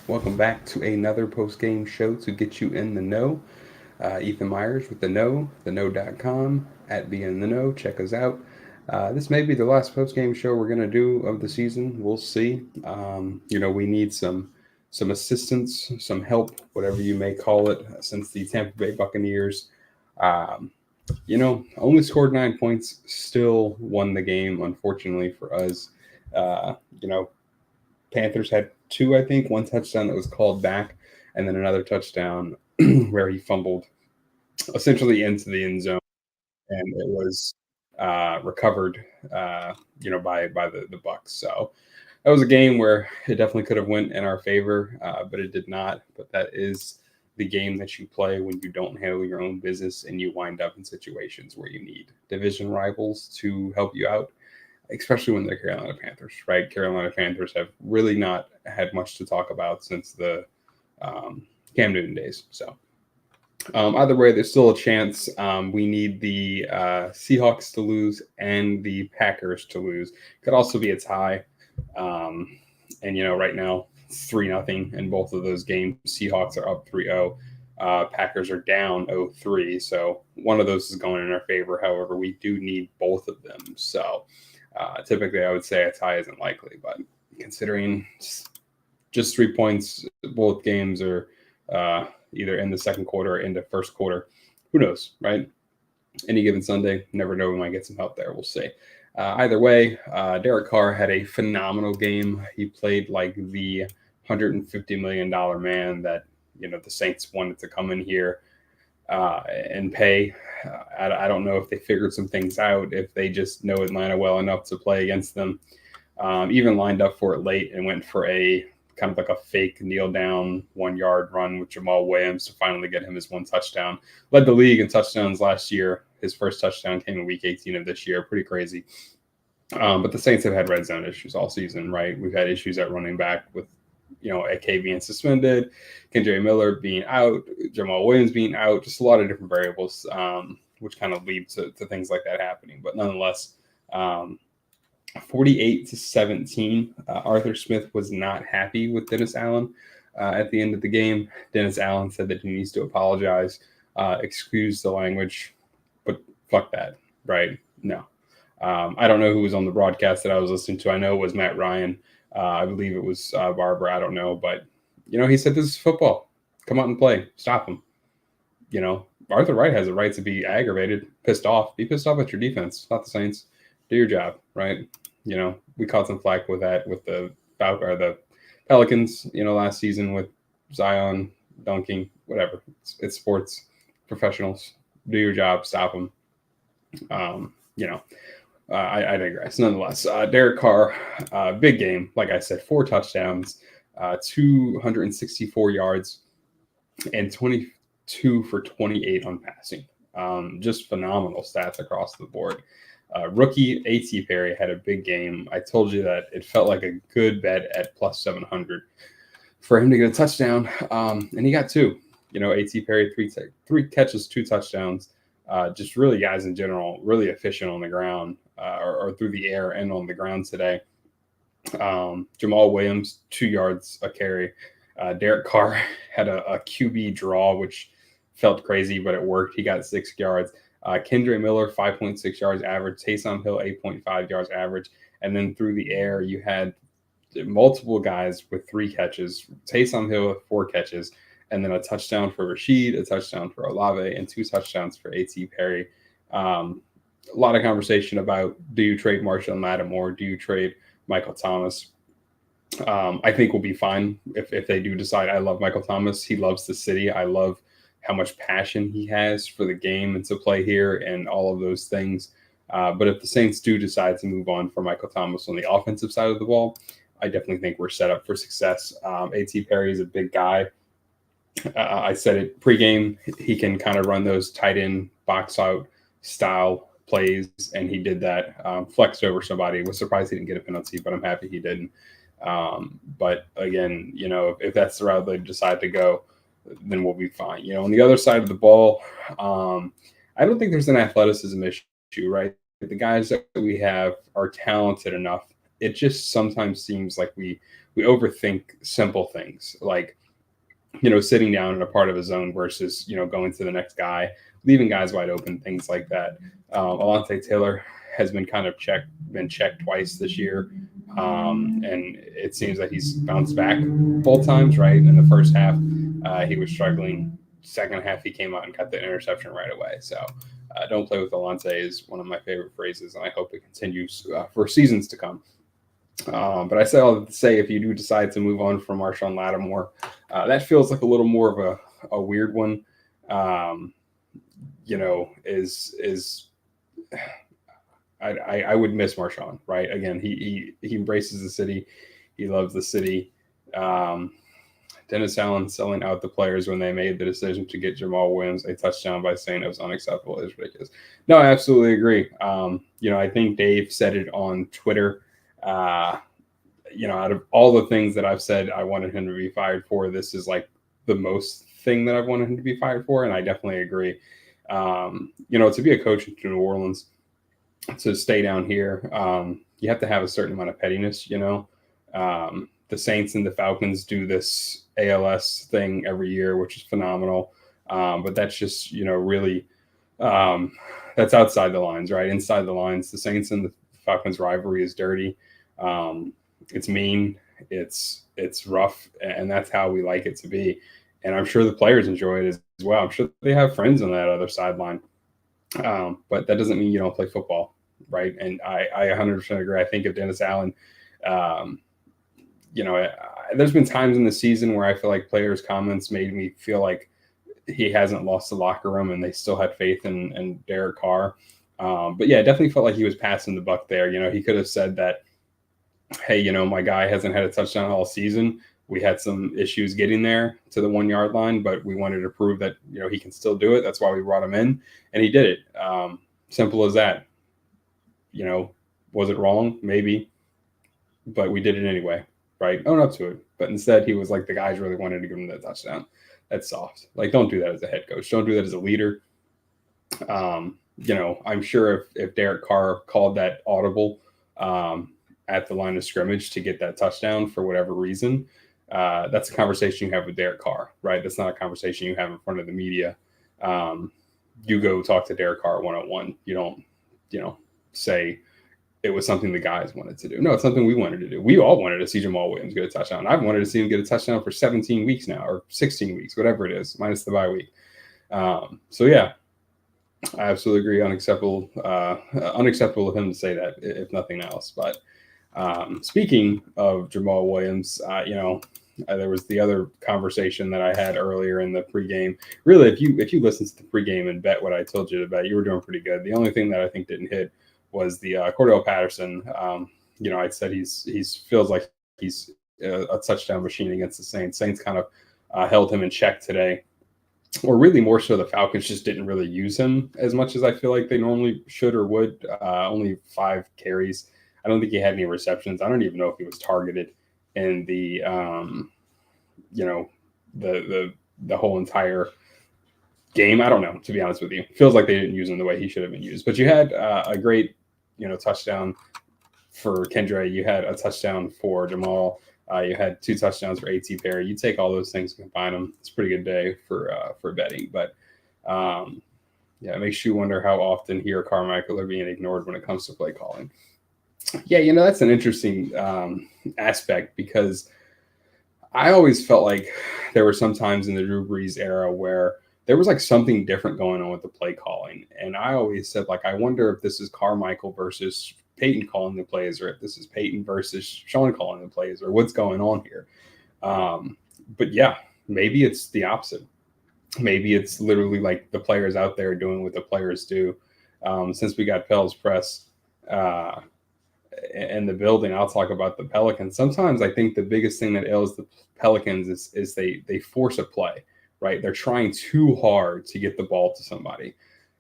Welcome back to another post-game show to get you in the know. Ethan Myers with the Know, theknow.com, at Be in the Know. Check us out. This may be the last post-game show we're going to do of the season. We'll see. We need some assistance, some help, whatever you may call it, since the Tampa Bay Buccaneers, um, only scored 9 points, still won the game, unfortunately for us. Uh, you know, Panthers had two, I think, one touchdown that was called back, and then another touchdown where he fumbled essentially into the end zone, and it was recovered, by the Bucks. So that was a game where it definitely could have went in our favor, but it did not. But that is the game that you play when you don't handle your own business and you wind up in situations where you need division rivals to help you out, especially when they're Carolina Panthers, right? Carolina Panthers have really not had much to talk about since the Cam Newton days. So either way, there's still a chance. We need the Seahawks to lose and the Packers to lose. Could also be a tie. Um, and right now, 3-0 in both of those games. Seahawks are up 3-0. Packers are down 0-3. So one of those is going in our favor. However, we do need both of them. So typically, I would say a tie isn't likely, but considering just 3 points, both games are either in the second quarter or into first quarter. Who knows, right? Any given Sunday, never know, we might get some help there. We'll see. Either way, Derek Carr had a phenomenal game. He played like the $150 million man that the Saints wanted to come in here and pay. I don't know if they figured some things out, if they just know Atlanta well enough to play against them. Even lined up for it late and went for a kind of like a fake kneel down 1 yard run with Jamal Williams to finally get him his one touchdown. Led the league in touchdowns last year. His first touchdown came in week 18 of this year. Pretty crazy. But the Saints have had red zone issues all season, right? We've had issues at running back with, AK being suspended, Kendre Miller being out, Jamal Williams being out, just a lot of different variables, which kind of lead to things like that happening. But nonetheless, 48-17. Arthur Smith was not happy with Dennis Allen at the end of the game. Dennis Allen said that he needs to apologize, excuse the language, but fuck that, right? No. I don't know who was on the broadcast that I was listening to. I know it was Matt Ryan. I believe it was Barbara. I don't know. But, he said this is football. Come out and play. Stop him. Arthur Wright has a right to be aggravated, pissed off. Be pissed off at your defense, not the Saints. Do your job, right? We caught some flack with that with the Pelicans, last season with Zion dunking, whatever. It's sports. Professionals. Do your job. Stop them. Um, you know, I digress. Nonetheless, Derek Carr, big game. Like I said, 4 touchdowns, 264 yards, and 22 for 28 on passing. Just phenomenal stats across the board. Rookie A.T. Perry had a big game. I told you that it felt like a good bet at plus 700 for him to get a touchdown, and he got 2. A.T. Perry, three catches, 2 touchdowns. Just really guys in general, really efficient on the ground or through the air and on the ground today. Jamal Williams, 2 yards a carry. Derek Carr had a QB draw, which felt crazy, but it worked. He got 6 yards. Kendre Miller, 5.6 yards average. Taysom Hill, 8.5 yards average. And then through the air, you had multiple guys with 3 catches. Taysom Hill with 4 catches. And then a touchdown for Rashid, a touchdown for Olave, and 2 touchdowns for A.T. Perry. A lot of conversation about, do you trade Marshall Lattimore? Do you trade Michael Thomas? I think we'll be fine if they do decide. I love Michael Thomas. He loves the city. I love how much passion he has for the game and to play here and all of those things. But if the Saints do decide to move on for Michael Thomas on the offensive side of the ball, I definitely think we're set up for success. A.T. Perry is a big guy. I said it pregame. He can kind of run those tight end box out style plays, and he did that. Flexed over somebody. Was surprised he didn't get a penalty, but I'm happy he didn't. But again, if that's the route they decide to go, then we'll be fine. On the other side of the ball, I don't think there's an athleticism issue, right? The guys that we have are talented enough. it just sometimes seems like we overthink simple things, like, sitting down in a part of a zone versus, going to the next guy, leaving guys wide open, things like that. Alontae Taylor has been kind of been checked twice this year. And it seems that he's bounced back both times, right? In the first half, he was struggling. Second half, he came out and got the interception right away. So, don't play with Alontae is one of my favorite phrases, and I hope it continues for seasons to come. But I say all to say, if you do decide to move on from Marshawn Lattimore, that feels like a little more of a weird one. Is I would miss Marshawn, right? Again, he embraces the city, he loves the city. Dennis Allen selling out the players when they made the decision to get Jamal Williams a touchdown by saying it was unacceptable is ridiculous. No, I absolutely agree. I think Dave said it on Twitter. Out of all the things that I've said I wanted him to be fired for, this is like the most thing that I've wanted him to be fired for, and I definitely agree. To be a coach in New Orleans, to stay down here, you have to have a certain amount of pettiness. The Saints and the Falcons do this ALS thing every year, which is phenomenal. But that's just, really, that's outside the lines, right? Inside the lines, the Saints and the Falcons rivalry is dirty. It's mean, it's rough, and that's how we like it to be. And I'm sure the players enjoy it as well. I'm sure they have friends on that other sideline. But that doesn't mean you don't play football, right? And I 100% agree. I think of Dennis Allen, there's been times in the season where I feel like players' comments made me feel like he hasn't lost the locker room and they still had faith in Derek Carr. But yeah, it definitely felt like he was passing the buck there. He could have said that, hey, my guy hasn't had a touchdown all season. We had some issues getting there to the 1 yard line, but we wanted to prove that, he can still do it. That's why we brought him in, and he did it. Simple as that. Was it wrong? Maybe, but we did it anyway, right? Own up to it. But instead, he was like, the guys really wanted to give him that touchdown. That's soft. Like, don't do that as a head coach. Don't do that as a leader. I'm sure if Derek Carr called that audible at the line of scrimmage to get that touchdown for whatever reason, that's a conversation you have with Derek Carr, right? That's not a conversation you have in front of the media. You go talk to Derek Carr one-on-one. You don't, say it was something the guys wanted to do. No, it's something we wanted to do. We all wanted to see Jamal Williams get a touchdown. I've wanted to see him get a touchdown for 17 weeks now, or 16 weeks, whatever it is, minus the bye week. So yeah, I absolutely agree. Unacceptable of him to say that, if nothing else. But speaking of Jamal Williams, there was the other conversation that I had earlier in the pregame. Really, if you listen to the pregame and bet what I told you to bet, you were doing pretty good. The only thing that I think didn't hit was the Cordell Patterson. I said he's feels like he's a touchdown machine against the Saints. Saints kind of held him in check today, or really more so the Falcons just didn't really use him as much as I feel like they normally should or would. Only 5 carries. I don't think he had any receptions. I don't even know if he was targeted in the the whole entire game. I don't know, to be honest with you. Feels like they didn't use him the way he should have been used. But you had a great touchdown for Kendra. You had a touchdown for Jamal. You had 2 touchdowns for A.T. Perry. You take all those things and combine them. It's a pretty good day for betting. But it makes you wonder how often he or Carmichael are being ignored when it comes to play calling. Yeah, that's an interesting aspect, because I always felt like there were some times in the Drew Brees era where there was like something different going on with the play calling. And I always said, like, I wonder if this is Carmichael versus Peyton calling the plays, or if this is Peyton versus Sean calling the plays, or what's going on here. But yeah, maybe it's the opposite. Maybe it's literally like the players out there doing what the players do. Since we got Pell's Press in the building, I'll talk about the Pelicans. Sometimes I think the biggest thing that ails the Pelicans is they force a play, right? They're trying too hard to get the ball to somebody.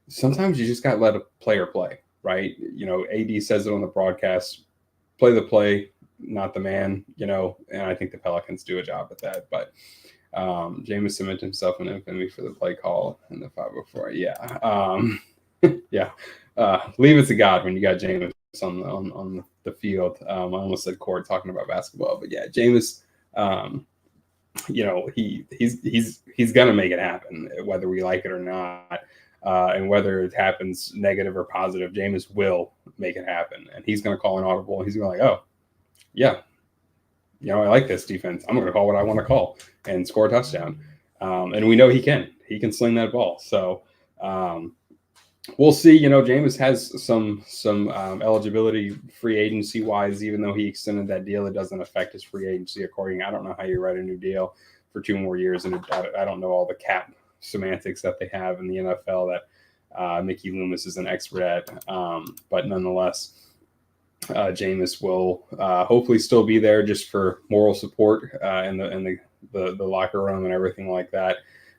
Sometimes you just got to let a player play, right? AD says it on the broadcast, play the play, not the man, and I think the Pelicans do a job at that. But Jameis cemented himself in infamy for the play call in the 504. Yeah. Yeah. Leave it to God when you got Jameis on the field. I almost said court talking about basketball, but yeah, Jameis, he's gonna make it happen, whether we like it or not, and whether it happens negative or positive. Jameis will make it happen, and he's gonna call an audible. And he's gonna like, oh yeah, I like this defense. I'm gonna call what I want to call and score a touchdown. And we know he can. He can sling that ball. So we'll see. Jameis has some eligibility free agency wise. Even though he extended that deal, it doesn't affect his free agency. I don't know how you write a new deal for 2 more years, and I don't know all the cap semantics that they have in the NFL that Mickey Loomis is an expert at. But nonetheless, Jameis will hopefully still be there just for moral support in the locker room and everything like that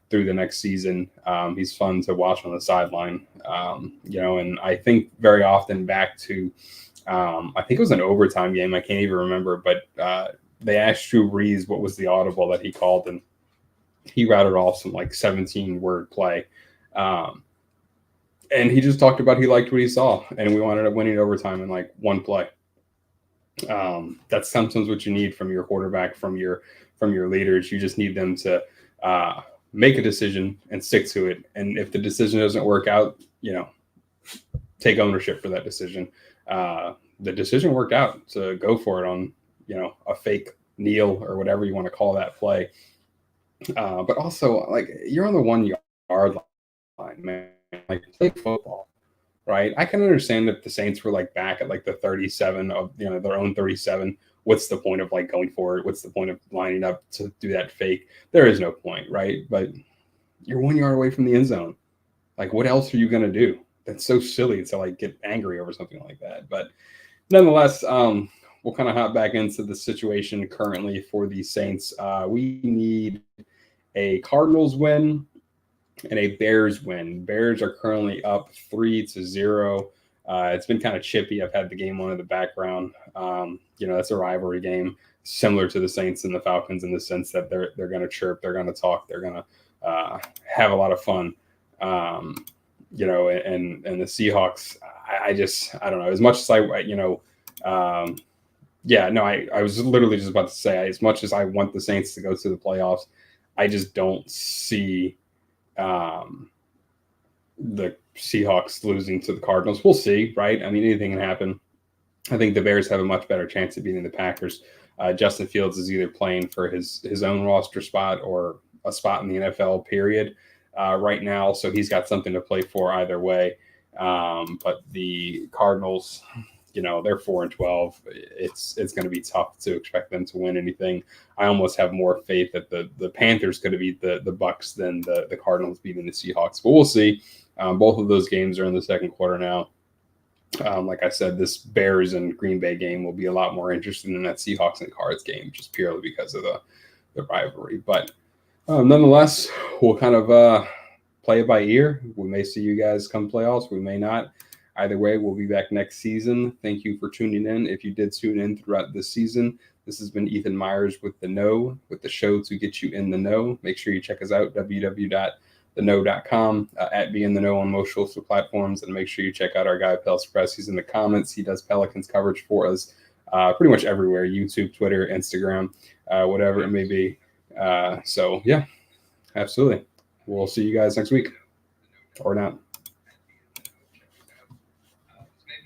through the next season. He's fun to watch on the sideline, and I think very often back to, I think it was an overtime game. I can't even remember, but they asked Drew Brees what was the audible that he called, and he routed off some like 17-word play. And he just talked about he liked what he saw, and we wanted to winning overtime in like one play. That's sometimes what you need from your quarterback, from your leaders. You just need them to make a decision and stick to it. And if the decision doesn't work out, take ownership for that decision. The decision worked out, to go for it on, a fake kneel or whatever you want to call that play. But also, like, you're on the 1 yard line, man. Like, play football, right? I can understand if the Saints were like back at like the 37 of their own 37. What's the point of like going for it? What's the point of lining up to do that fake? There is no point, right? But you're 1 yard away from the end zone. Like, what else are you gonna do? That's so silly to like get angry over something like that. But nonetheless, we'll kind of hop back into the situation currently for the Saints. We need a Cardinals win and a Bears win. Bears are currently up 3-0. It's been kind of chippy. I've had the game on in the background. It's a rivalry game, similar to the Saints and the Falcons in the sense that they're going to chirp, they're going to talk, they're going to have a lot of fun. And the Seahawks, I don't know. As much as I was literally just about to say, as much as I want the Saints to go to the playoffs, I just don't see the Seahawks losing to the Cardinals. We'll see, right? I mean, anything can happen. I think the Bears have a much better chance of beating the Packers. Justin Fields is either playing for his own roster spot or a spot in the NFL, period, right now. So he's got something to play for either way. But the Cardinals, they're 4-12. It's going to be tough to expect them to win anything. I almost have more faith that the Panthers could have beat the Bucks than the Cardinals beating the Seahawks. But we'll see. Both of those games are in the second quarter now. Like I said, this Bears and Green Bay game will be a lot more interesting than that Seahawks and Cards game, just purely because of the rivalry. But nonetheless, we'll kind of play it by ear. We may see you guys come playoffs. We may not. Either way, we'll be back next season. Thank you for tuning in. If you did tune in throughout this season, this has been Ethan Myers with The Kneaux, with the show to get you in the know. Make sure you check us out, www.theknow.com, at Be in the Know on most social platforms, and make sure you check out our guy, Pels Press. He's in the comments. He does Pelicans coverage for us pretty much everywhere, YouTube, Twitter, Instagram, whatever it may be. So, yeah, absolutely. We'll see you guys next week, or not.